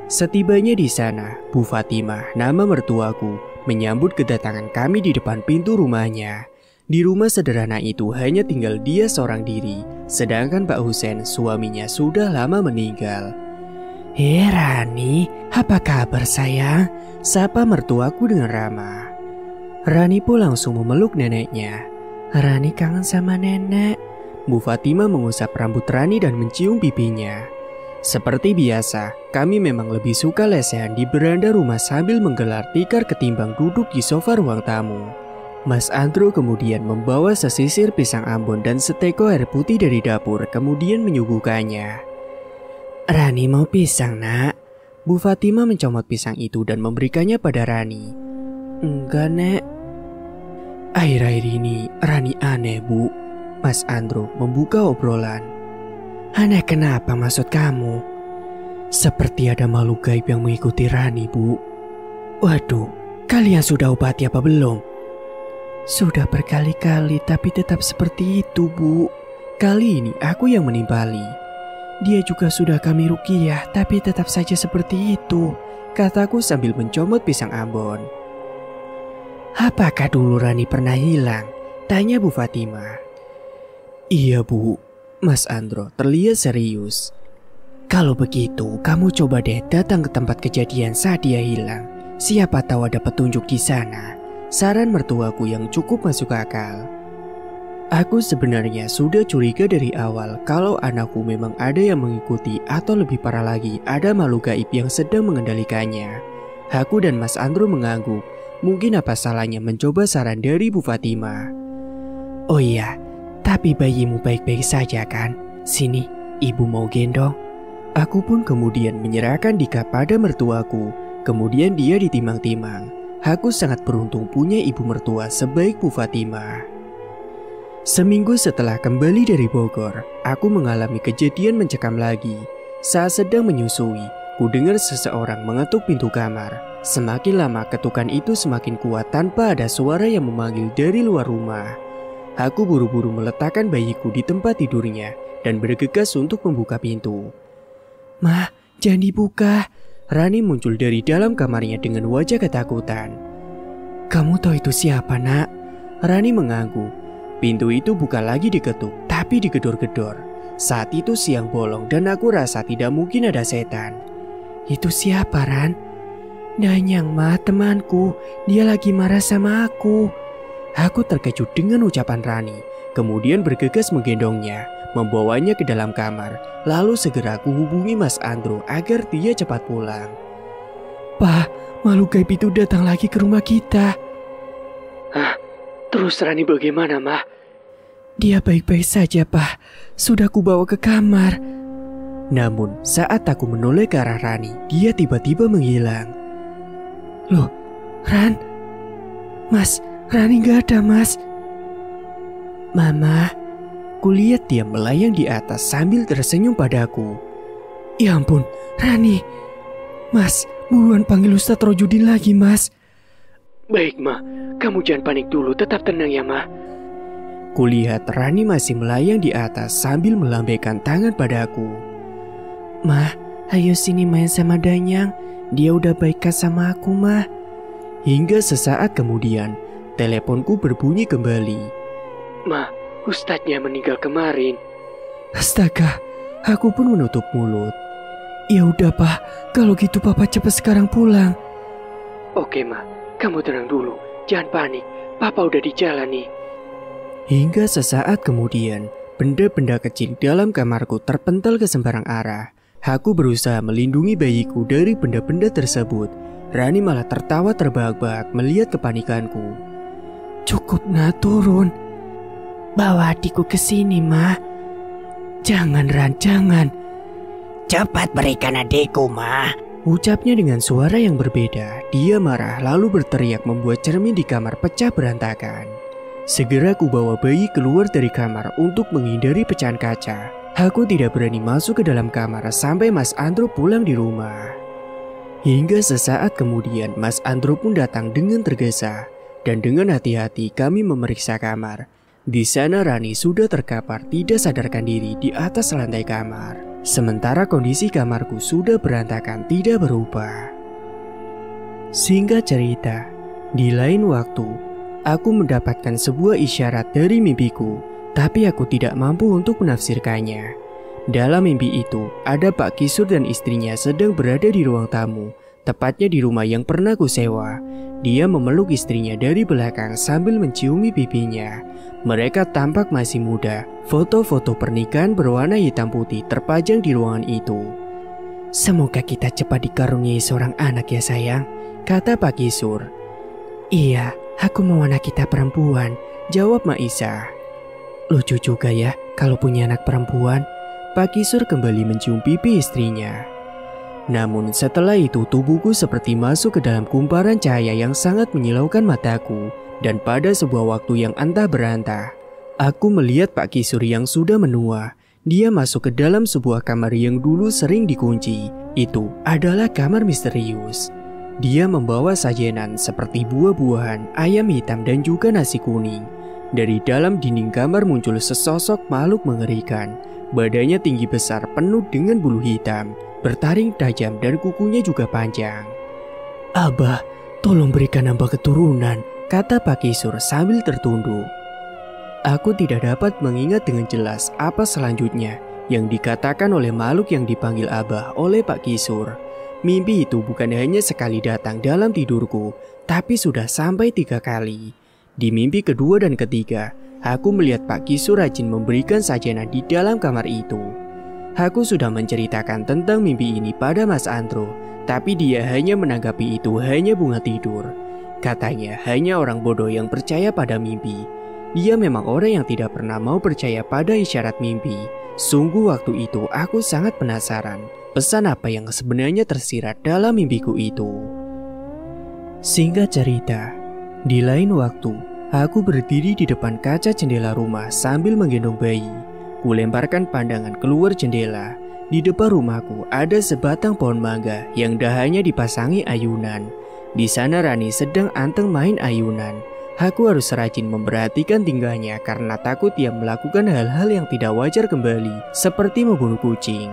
Speaker 1: Setibanya di sana, Bu Fatimah, nama mertuaku, menyambut kedatangan kami di depan pintu rumahnya. Di rumah sederhana itu hanya tinggal dia seorang diri, sedangkan Pak Husen, suaminya, sudah lama meninggal. Rani, apa kabar sayang? Sapa mertuaku dengan ramah. Rani pun langsung memeluk neneknya. Rani kangen sama nenek. Bu Fatimah mengusap rambut Rani dan mencium pipinya. Seperti biasa, kami memang lebih suka lesehan di beranda rumah sambil menggelar tikar ketimbang duduk di sofa ruang tamu. Mas Andro kemudian membawa sesisir pisang Ambon dan seteko air putih dari dapur, kemudian menyuguhkannya. Rani mau pisang, nak? Bu Fatima mencomot pisang itu dan memberikannya pada Rani. Enggak, Nek. Akhir-akhir ini Rani aneh, Bu. Mas Andro membuka obrolan. Aneh kenapa maksud kamu? Seperti ada makhluk gaib yang mengikuti Rani, Bu. Waduh, kalian sudah obati apa belum? Sudah berkali-kali tapi tetap seperti itu, Bu. Kali ini aku yang menimpali. Dia juga sudah kami ruqyah tapi tetap saja seperti itu, kataku sambil mencomot pisang Ambon. Apakah dulu Rani pernah hilang? Tanya Bu Fatima. Iya, Bu. Mas Andro terlihat serius. Kalau begitu, kamu coba deh datang ke tempat kejadian saat dia hilang. Siapa tahu ada petunjuk di sana. Saran mertuaku yang cukup masuk akal. Aku sebenarnya sudah curiga dari awal kalau anakku memang ada yang mengikuti atau lebih parah lagi ada makhluk gaib yang sedang mengendalikannya. Aku dan Mas Andro mengangguk. Mungkin apa salahnya mencoba saran dari Bu Fatima. Oh iya, tapi bayimu baik-baik saja kan? Sini, ibu mau gendong. Aku pun kemudian menyerahkan Dika pada mertuaku. Kemudian dia ditimang-timang. Aku sangat beruntung punya ibu mertua sebaik Bu Fatima. Seminggu setelah kembali dari Bogor, aku mengalami kejadian mencekam lagi. Saat sedang menyusui, ku dengar seseorang mengetuk pintu kamar. Semakin lama ketukan itu semakin kuat tanpa ada suara yang memanggil dari luar rumah. Aku buru-buru meletakkan bayiku di tempat tidurnya dan bergegas untuk membuka pintu. Mah, jangan dibuka. Rani muncul dari dalam kamarnya dengan wajah ketakutan. Kamu tahu itu siapa, nak? Rani mengangguk. Pintu itu bukan lagi diketuk, tapi digedor-gedor. Saat itu siang bolong dan aku rasa tidak mungkin ada setan. Itu siapa, Ran? Danyang, mah, temanku. Dia lagi marah sama aku. Aku terkejut dengan ucapan Rani. Kemudian bergegas menggendongnya, membawanya ke dalam kamar. Lalu segera aku hubungi Mas Andro agar dia cepat pulang. Pak, makhluk gaib itu datang lagi ke rumah kita. Hah? Terus Rani bagaimana, Mah? Dia baik-baik saja, Pak. Sudah kubawa ke kamar. Namun saat aku menoleh ke arah Rani, dia tiba-tiba menghilang. Loh, Ran? Mas, Rani gak ada, Mas. Mama, kulihat dia melayang di atas sambil tersenyum padaku. Ya ampun, Rani. Mas, buruan panggil Ustadz Rojudin lagi, Mas. Baik, Ma. Kamu jangan panik dulu, tetap tenang ya, Ma. Kulihat Rani masih melayang di atas sambil melambaikan tangan padaku. Ma, ayo sini main sama Danyang. Dia udah baikan sama aku, Ma. Hingga sesaat kemudian, teleponku berbunyi kembali. Ma, Ustadznya meninggal kemarin. Astaga, aku pun menutup mulut. Ya udah, Pak. Kalau gitu Papa cepat sekarang pulang. Oke, Ma. Kamu tenang dulu. Jangan panik. Papa udah di jalan nih. Hingga sesaat kemudian, benda-benda kecil dalam kamarku terpental ke sembarang arah. Aku berusaha melindungi bayiku dari benda-benda tersebut. Rani malah tertawa terbahak-bahak melihat kepanikanku. Cukup, nak, turun. Bawa adikku ke sini, Ma. Jangan, Ran, jangan. Cepat berikan adikku, Ma. Ucapnya dengan suara yang berbeda. Dia marah lalu berteriak membuat cermin di kamar pecah berantakan. Segera ku bawa bayi keluar dari kamar untuk menghindari pecahan kaca. Aku tidak berani masuk ke dalam kamar sampai Mas Andro pulang di rumah. Hingga sesaat kemudian Mas Andro pun datang dengan tergesa. Dan dengan hati-hati kami memeriksa kamar. Di sana Rani sudah terkapar tidak sadarkan diri di atas lantai kamar. Sementara kondisi kamarku sudah berantakan tidak berubah. Singkat cerita, di lain waktu, aku mendapatkan sebuah isyarat dari mimpiku, tapi aku tidak mampu untuk menafsirkannya. Dalam mimpi itu, ada Pak Kisur dan istrinya sedang berada di ruang tamu, tepatnya di rumah yang pernah ku sewa. Dia memeluk istrinya dari belakang sambil menciumi pipinya. Mereka tampak masih muda. Foto-foto pernikahan berwarna hitam putih terpajang di ruangan itu. Semoga kita cepat dikaruniai seorang anak ya sayang, kata Pak Kisur. Iya, Aku mau anak kita perempuan, jawab Maisa. Lucu juga ya kalau punya anak perempuan. Pak Kisur kembali mencium pipi istrinya. Namun setelah itu tubuhku seperti masuk ke dalam kumparan cahaya yang sangat menyilaukan mataku. Dan pada sebuah waktu yang antah berantah, aku melihat Pak Kisur yang sudah menua. Dia masuk ke dalam sebuah kamar yang dulu sering dikunci. Itu adalah kamar misterius. Dia membawa sajenan seperti buah-buahan, ayam hitam dan juga nasi kuning. Dari dalam dinding kamar muncul sesosok makhluk mengerikan. Badannya tinggi besar penuh dengan bulu hitam, bertaring tajam dan kukunya juga panjang. Abah, tolong berikan hamba keturunan, kata Pak Kisur sambil tertunduk. Aku tidak dapat mengingat dengan jelas apa selanjutnya yang dikatakan oleh makhluk yang dipanggil Abah oleh Pak Kisur. Mimpi itu bukan hanya sekali datang dalam tidurku, tapi sudah sampai 3 kali. Di mimpi kedua dan ketiga, aku melihat Pak Kisur rajin memberikan sajenan di dalam kamar itu. Aku sudah menceritakan tentang mimpi ini pada Mas Andro, tapi dia hanya menanggapi itu hanya bunga tidur. Katanya hanya orang bodoh yang percaya pada mimpi. Dia memang orang yang tidak pernah mau percaya pada isyarat mimpi. Sungguh waktu itu aku sangat penasaran, pesan apa yang sebenarnya tersirat dalam mimpiku itu. Singkat cerita, di lain waktu, aku berdiri di depan kaca jendela rumah sambil menggendong bayi. Kulemparkan pandangan keluar jendela. Di depan rumahku ada sebatang pohon mangga yang dahannya dipasangi ayunan. Di sana Rani sedang anteng main ayunan. Aku harus rajin memperhatikan tingkahnya karena takut ia melakukan hal-hal yang tidak wajar kembali, seperti membunuh kucing.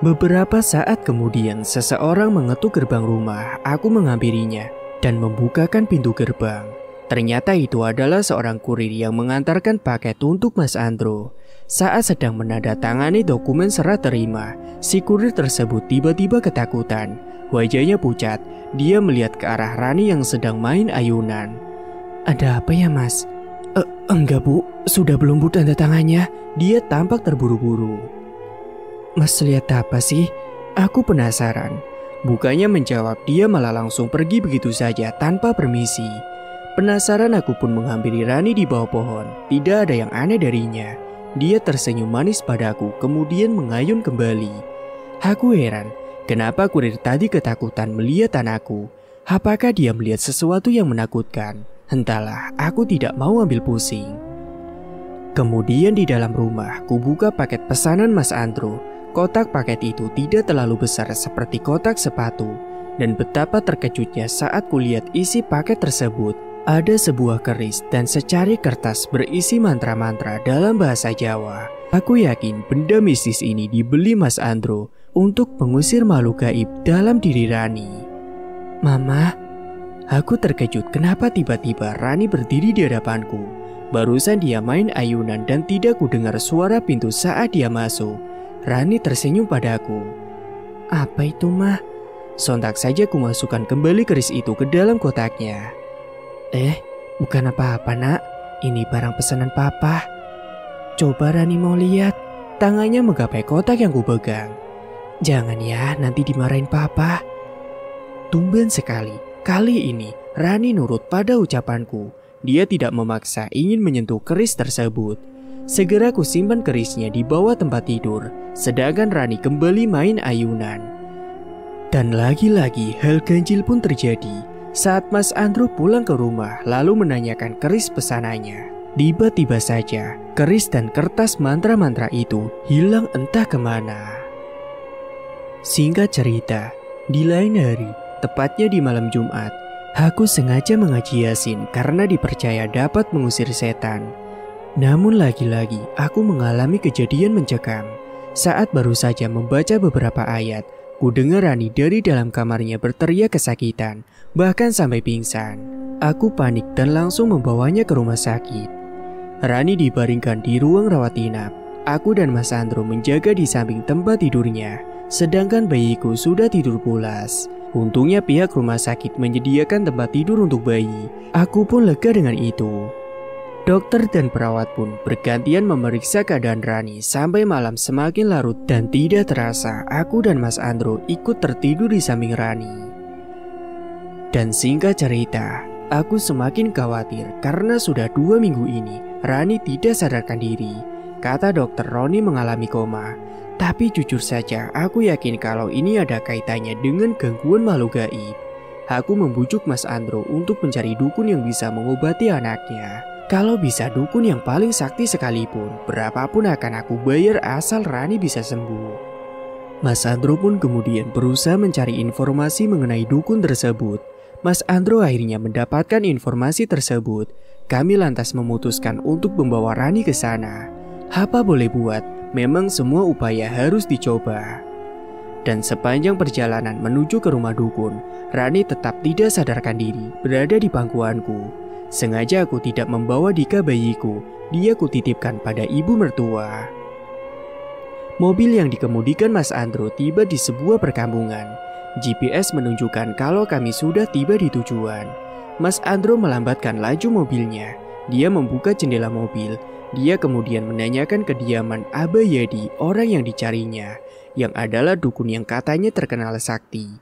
Speaker 1: Beberapa saat kemudian seseorang mengetuk gerbang rumah. Aku menghampirinya dan membukakan pintu gerbang. Ternyata itu adalah seorang kurir yang mengantarkan paket untuk Mas Andro. Saat sedang menandatangani dokumen serah terima, si kurir tersebut tiba-tiba ketakutan. Wajahnya pucat, dia melihat ke arah Rani yang sedang main ayunan. Ada apa ya Mas? Enggak Bu, sudah belum Bu tanda tangannya. Dia tampak terburu-buru. Mas lihat apa sih? Aku penasaran. Bukannya menjawab, dia malah langsung pergi begitu saja tanpa permisi. Penasaran aku pun menghampiri Rani di bawah pohon. Tidak ada yang aneh darinya. Dia tersenyum manis padaku, kemudian mengayun kembali. Aku heran, kenapa kurir tadi ketakutan melihat anakku? Apakah dia melihat sesuatu yang menakutkan? Entahlah, aku tidak mau ambil pusing. Kemudian di dalam rumah, kubuka paket pesanan Mas Andro. Kotak paket itu tidak terlalu besar seperti kotak sepatu. Dan betapa terkejutnya saat kulihat isi paket tersebut. Ada sebuah keris dan secari kertas berisi mantra-mantra dalam bahasa Jawa. Aku yakin benda mistis ini dibeli Mas Andro untuk mengusir makhluk gaib dalam diri Rani. Mama, aku terkejut kenapa tiba-tiba Rani berdiri di hadapanku. Barusan dia main ayunan dan tidak kudengar suara pintu saat dia masuk. Rani tersenyum padaku. Apa itu mah? Sontak saja kumasukkan kembali keris itu ke dalam kotaknya. Bukan apa-apa nak, ini barang pesanan papa. Coba Rani mau lihat. Tangannya menggapai kotak yang kupegang. Jangan ya, nanti dimarahin papa. Tumben sekali, kali ini Rani nurut pada ucapanku. Dia tidak memaksa ingin menyentuh keris tersebut. Segera ku simpan kerisnya di bawah tempat tidur, sedangkan Rani kembali main ayunan. Dan lagi-lagi hal ganjil pun terjadi. Saat Mas Andro pulang ke rumah lalu menanyakan keris pesanannya. Tiba-tiba saja keris dan kertas mantra-mantra itu hilang entah kemana. Singkat cerita, di lain hari, tepatnya di malam Jumat, aku sengaja mengaji Yasin karena dipercaya dapat mengusir setan. Namun lagi-lagi aku mengalami kejadian mencekam. Saat baru saja membaca beberapa ayat, ku dengar Rani dari dalam kamarnya berteriak kesakitan, bahkan sampai pingsan. Aku panik dan langsung membawanya ke rumah sakit. Rani dibaringkan di ruang rawat inap. Aku dan Mas Andro menjaga di samping tempat tidurnya, sedangkan bayiku sudah tidur pulas. Untungnya pihak rumah sakit menyediakan tempat tidur untuk bayi. Aku pun lega dengan itu. Dokter dan perawat pun bergantian memeriksa keadaan Rani sampai malam semakin larut dan tidak terasa aku dan Mas Andro ikut tertidur di samping Rani. Dan singkat cerita, Aku semakin khawatir karena sudah 2 minggu ini Rani tidak sadarkan diri. Kata dokter Roni mengalami koma. Tapi jujur saja aku yakin kalau ini ada kaitannya dengan gangguan makhluk gaib. Aku membujuk Mas Andro untuk mencari dukun yang bisa mengobati anaknya. Kalau bisa dukun yang paling sakti sekalipun, berapapun akan aku bayar asal Rani bisa sembuh. Mas Andro pun kemudian berusaha mencari informasi mengenai dukun tersebut. Mas Andro akhirnya mendapatkan informasi tersebut. Kami lantas memutuskan untuk membawa Rani ke sana. Apa boleh buat, memang semua upaya harus dicoba. Dan sepanjang perjalanan menuju ke rumah dukun, Rani tetap tidak sadarkan diri berada di pangkuanku. Sengaja aku tidak membawa Dika bayiku, dia kutitipkan pada ibu mertua. Mobil yang dikemudikan Mas Andro tiba di sebuah perkampungan. GPS menunjukkan kalau kami sudah tiba di tujuan. Mas Andro melambatkan laju mobilnya. Dia membuka jendela mobil. Dia kemudian menanyakan kediaman Abah Yadi, orang yang dicarinya, yang adalah dukun yang katanya terkenal sakti.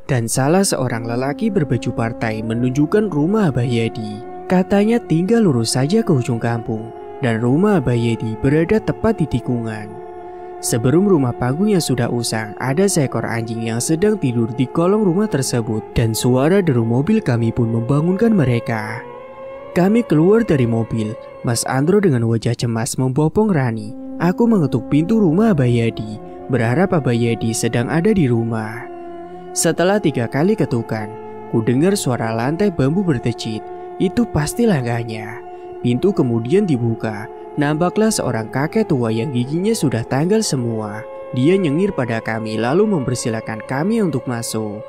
Speaker 1: Dan salah seorang lelaki berbaju partai menunjukkan rumah Abah Yadi. Katanya tinggal lurus saja ke ujung kampung, dan rumah Abah Yadi berada tepat di tikungan. Sebelum rumah panggungnya sudah usang, ada seekor anjing yang sedang tidur di kolong rumah tersebut, dan suara deru mobil kami pun membangunkan mereka. Kami keluar dari mobil. Mas Andro dengan wajah cemas membopong Rani. Aku mengetuk pintu rumah Abah Yadi, berharap Abah Yadi sedang ada di rumah. Setelah 3 kali ketukan, ku dengar suara lantai bambu bertecit. Itu pasti langganya. Pintu kemudian dibuka. Nampaklah seorang kakek tua yang giginya sudah tanggal semua. Dia nyengir pada kami lalu mempersilahkan kami untuk masuk.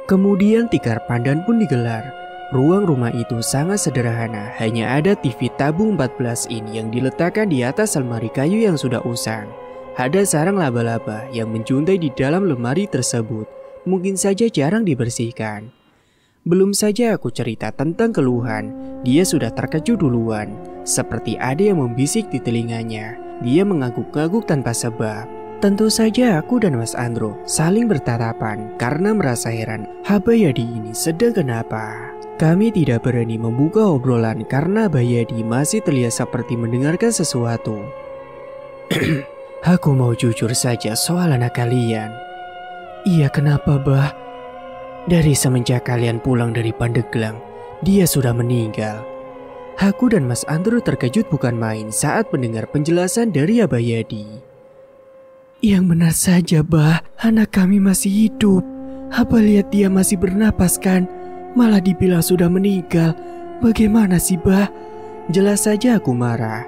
Speaker 1: Kemudian tikar pandan pun digelar. Ruang rumah itu sangat sederhana, hanya ada TV tabung 14 in yang diletakkan di atas lemari kayu yang sudah usang. Ada sarang laba-laba yang menjuntai di dalam lemari tersebut, mungkin saja jarang dibersihkan. Belum saja aku cerita tentang keluhan, dia sudah terkejut duluan, seperti ada yang membisik di telinganya. Dia mengangguk-angguk tanpa sebab. Tentu saja aku dan Mas Andro saling bertatapan karena merasa heran Abah Yadi ini sedang kenapa. Kami tidak berani membuka obrolan karena Abah Yadi masih terlihat seperti mendengarkan sesuatu. Aku mau jujur saja soal anak kalian. Iya, kenapa, Bah? Dari semenjak kalian pulang dari Pandeglang, dia sudah meninggal. Aku dan Mas Andro terkejut bukan main saat mendengar penjelasan dari Abah Yadi. Yang benar saja, Bah, anak kami masih hidup. Abah lihat dia masih bernapas kan? Malah dibilang sudah meninggal. Bagaimana sih, Bah? Jelas saja aku marah.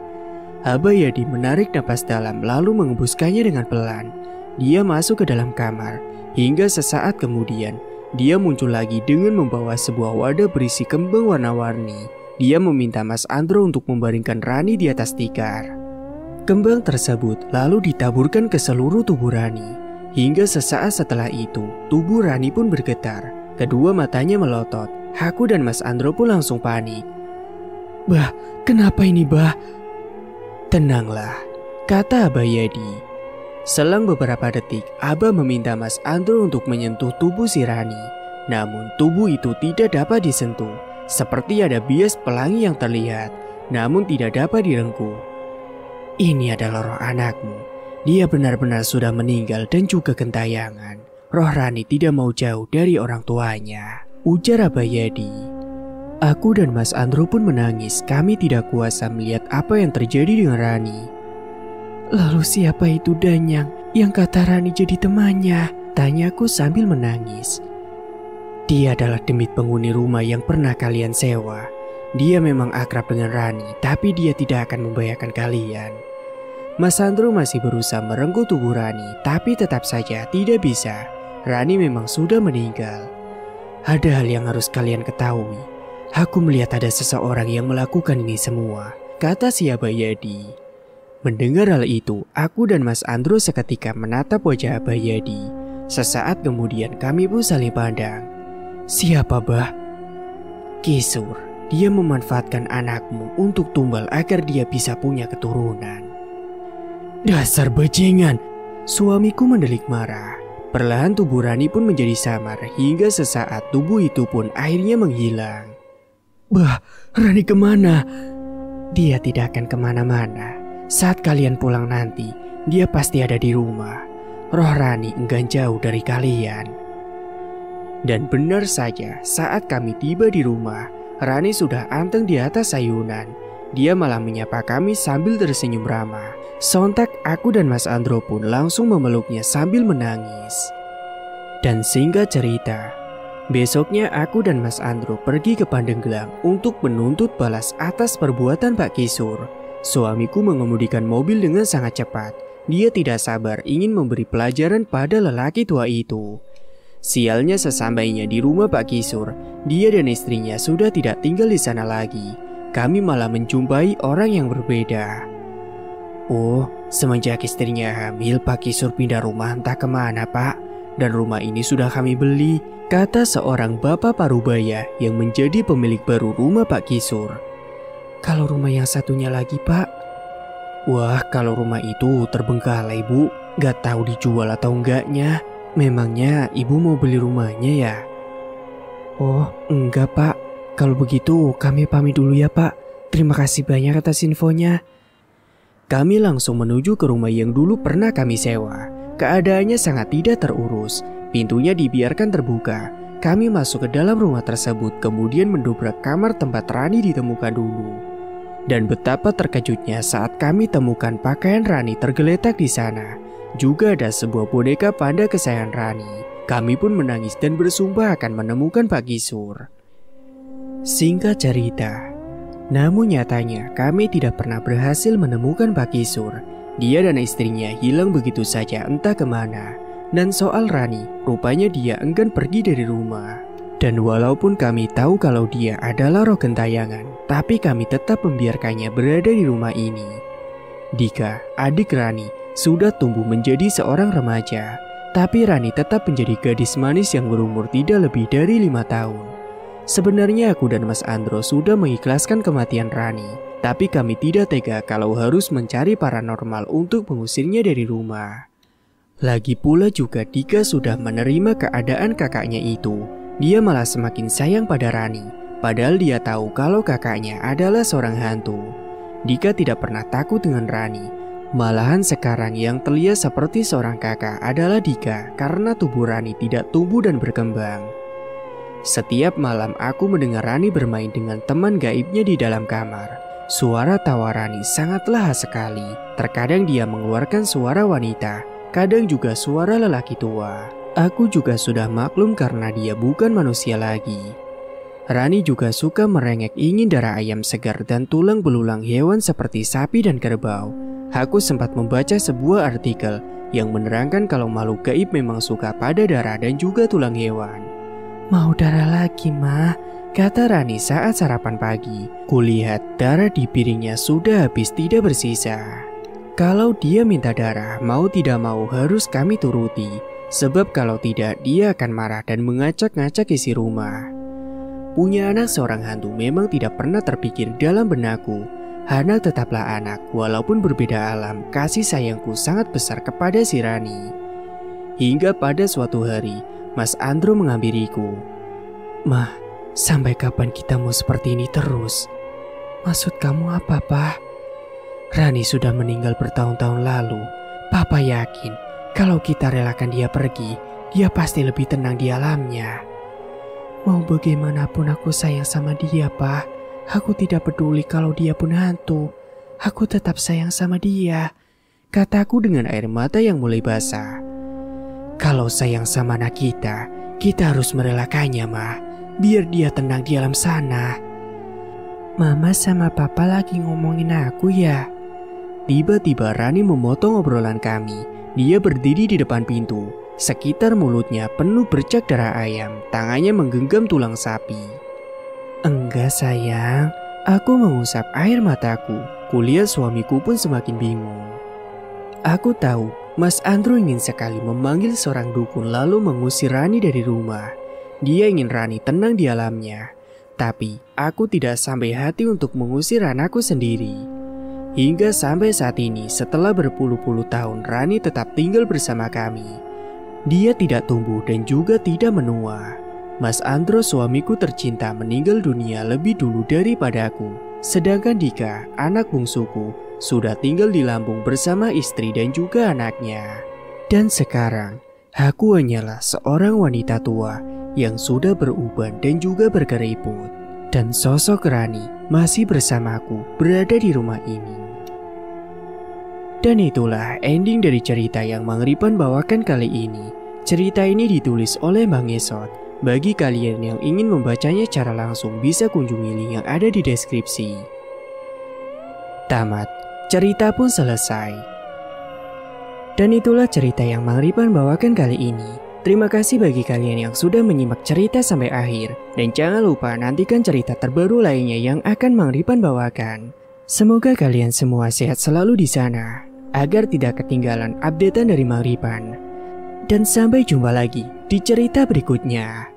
Speaker 1: Abah Yadi menarik napas dalam lalu mengembuskannya dengan pelan. Dia masuk ke dalam kamar. Hingga sesaat kemudian, dia muncul lagi dengan membawa sebuah wadah berisi kembang warna-warni. Dia meminta Mas Andro untuk membaringkan Rani di atas tikar. Kembang tersebut lalu ditaburkan ke seluruh tubuh Rani. Hingga sesaat setelah itu, tubuh Rani pun bergetar. Kedua matanya melotot. Aku dan Mas Andro pun langsung panik. Bah, kenapa ini, Bah? Tenanglah, kata Abah Yadi. Selang beberapa detik, Abah meminta Mas Andro untuk menyentuh tubuh si Rani. Namun tubuh itu tidak dapat disentuh. Seperti ada bias pelangi yang terlihat, namun tidak dapat direngkuh. Ini adalah roh anakmu. Dia benar-benar sudah meninggal dan juga gentayangan. Roh Rani tidak mau jauh dari orang tuanya, ujar Abah Yadi. Aku dan Mas Andro pun menangis. Kami tidak kuasa melihat apa yang terjadi dengan Rani. Lalu siapa itu Danyang yang kata Rani jadi temannya? Tanyaku sambil menangis. Dia adalah demit penghuni rumah yang pernah kalian sewa. Dia memang akrab dengan Rani, tapi dia tidak akan membahayakan kalian. Mas Andro masih berusaha merengkuh tubuh Rani, tapi tetap saja tidak bisa. Rani memang sudah meninggal. Ada hal yang harus kalian ketahui. Aku melihat ada seseorang yang melakukan ini semua, kata si Abah Yadi. Mendengar hal itu, aku dan Mas Andro seketika menatap wajah Abah Yadi. Sesaat kemudian kami pun saling pandang. Siapa, Bah? Kisur. Dia memanfaatkan anakmu untuk tumbal agar dia bisa punya keturunan. Dasar bajingan! Suamiku mendelik marah. Perlahan tubuh Rani pun menjadi samar hingga sesaat tubuh itu pun akhirnya menghilang. Bah, Rani kemana? Dia tidak akan kemana-mana. Saat kalian pulang nanti, dia pasti ada di rumah. Roh Rani enggan jauh dari kalian. Dan benar saja, saat kami tiba di rumah, Rani sudah anteng di atas ayunan. Dia malah menyapa kami sambil tersenyum ramah. Sontak aku dan Mas Andro pun langsung memeluknya sambil menangis. Dan singkat cerita, besoknya aku dan Mas Andro pergi ke Pandeglang untuk menuntut balas atas perbuatan Pak Kisur. Suamiku mengemudikan mobil dengan sangat cepat. Dia tidak sabar ingin memberi pelajaran pada lelaki tua itu. Sialnya sesampainya di rumah Pak Kisur, dia dan istrinya sudah tidak tinggal di sana lagi. Kami malah menjumpai orang yang berbeda. Oh, semenjak istrinya hamil, Pak Kisur pindah rumah entah kemana, Pak. Dan rumah ini sudah kami beli, kata seorang bapak parubaya yang menjadi pemilik baru rumah Pak Kisur. Kalau rumah yang satunya lagi, Pak? Wah, kalau rumah itu terbengkalai, Bu. Gak tahu dijual atau enggaknya. Memangnya ibu mau beli rumahnya ya? Oh, enggak, Pak. Kalau begitu kami pamit dulu ya, Pak. Terima kasih banyak atas infonya. Kami langsung menuju ke rumah yang dulu pernah kami sewa. Keadaannya sangat tidak terurus. Pintunya dibiarkan terbuka. Kami masuk ke dalam rumah tersebut, kemudian mendobrak kamar tempat Rani ditemukan dulu. Dan betapa terkejutnya saat kami temukan pakaian Rani tergeletak di sana. Juga ada sebuah boneka panda kesayangan Rani. Kami pun menangis dan bersumpah akan menemukan Pak Kisur. Singkat cerita, namun nyatanya kami tidak pernah berhasil menemukan Pak Kisur. Dia dan istrinya hilang begitu saja entah kemana. Dan soal Rani, rupanya dia enggan pergi dari rumah. Dan walaupun kami tahu kalau dia adalah roh gentayangan, tapi kami tetap membiarkannya berada di rumah ini. Dika, adik Rani, sudah tumbuh menjadi seorang remaja. Tapi Rani tetap menjadi gadis manis yang berumur tidak lebih dari 5 tahun. Sebenarnya aku dan Mas Andro sudah mengikhlaskan kematian Rani, tapi kami tidak tega kalau harus mencari paranormal untuk mengusirnya dari rumah. Lagi pula juga Dika sudah menerima keadaan kakaknya itu. Dia malah semakin sayang pada Rani, padahal dia tahu kalau kakaknya adalah seorang hantu. Dika tidak pernah takut dengan Rani. Malahan sekarang yang terlihat seperti seorang kakak adalah Dika karena tubuh Rani tidak tumbuh dan berkembang. Setiap malam aku mendengar Rani bermain dengan teman gaibnya di dalam kamar. Suara tawa Rani sangatlah khas sekali. Terkadang dia mengeluarkan suara wanita, kadang juga suara lelaki tua. Aku juga sudah maklum karena dia bukan manusia lagi. Rani juga suka merengek ingin darah ayam segar dan tulang belulang hewan seperti sapi dan kerbau. Aku sempat membaca sebuah artikel yang menerangkan kalau makhluk gaib memang suka pada darah dan juga tulang hewan. Mau darah lagi, Ma? Kata Rani saat sarapan pagi. Kulihat darah di piringnya sudah habis tidak bersisa. Kalau dia minta darah, mau tidak mau harus kami turuti. Sebab kalau tidak dia akan marah dan mengacak-ngacak isi rumah. Punya anak seorang hantu memang tidak pernah terpikir dalam benakku. Anak tetaplah anak, walaupun berbeda alam, kasih sayangku sangat besar kepada si Rani. Hingga pada suatu hari, Mas Andro menghampiriku. Mah, sampai kapan kita mau seperti ini terus? Maksud kamu apa, Pak? Rani sudah meninggal bertahun-tahun lalu. Papa yakin, kalau kita relakan dia pergi, dia pasti lebih tenang di alamnya. Mau bagaimanapun aku sayang sama dia, Pak. Aku tidak peduli kalau dia pun hantu. Aku tetap sayang sama dia, kataku dengan air mata yang mulai basah. Kalau sayang sama anak kita harus merelakannya, Ma. Biar dia tenang di alam sana. Mama sama Papa lagi ngomongin aku ya? Tiba-tiba Rani memotong obrolan kami. Dia berdiri di depan pintu. Sekitar mulutnya penuh bercak darah ayam. Tangannya menggenggam tulang sapi. Enggak sayang, aku mengusap air mataku. Kulihat suamiku pun semakin bingung. Aku tahu Mas Andro ingin sekali memanggil seorang dukun lalu mengusir Rani dari rumah. Dia ingin Rani tenang di alamnya. Tapi aku tidak sampai hati untuk mengusir anakku sendiri. Hingga sampai saat ini setelah berpuluh-puluh tahun Rani tetap tinggal bersama kami. Dia tidak tumbuh dan juga tidak menua. Mas Andro suamiku tercinta meninggal dunia lebih dulu daripada aku. Sedangkan Dika, anak bungsuku, sudah tinggal di Lampung bersama istri dan juga anaknya. Dan sekarang, aku hanyalah seorang wanita tua yang sudah beruban dan juga berkeriput. Dan sosok Rani masih bersamaku berada di rumah ini. Dan itulah ending dari cerita yang Mang Ripan bawakan kali ini. Cerita ini ditulis oleh Bang Esot. Bagi kalian yang ingin membacanya secara langsung bisa kunjungi link yang ada di deskripsi. Tamat, cerita pun selesai. Dan itulah cerita yang Mang Ripan bawakan kali ini. Terima kasih bagi kalian yang sudah menyimak cerita sampai akhir. Dan jangan lupa nantikan cerita terbaru lainnya yang akan Mang Ripan bawakan. Semoga kalian semua sehat selalu di sana, agar tidak ketinggalan updatean dari Mang Ripan. Dan sampai jumpa lagi di cerita berikutnya.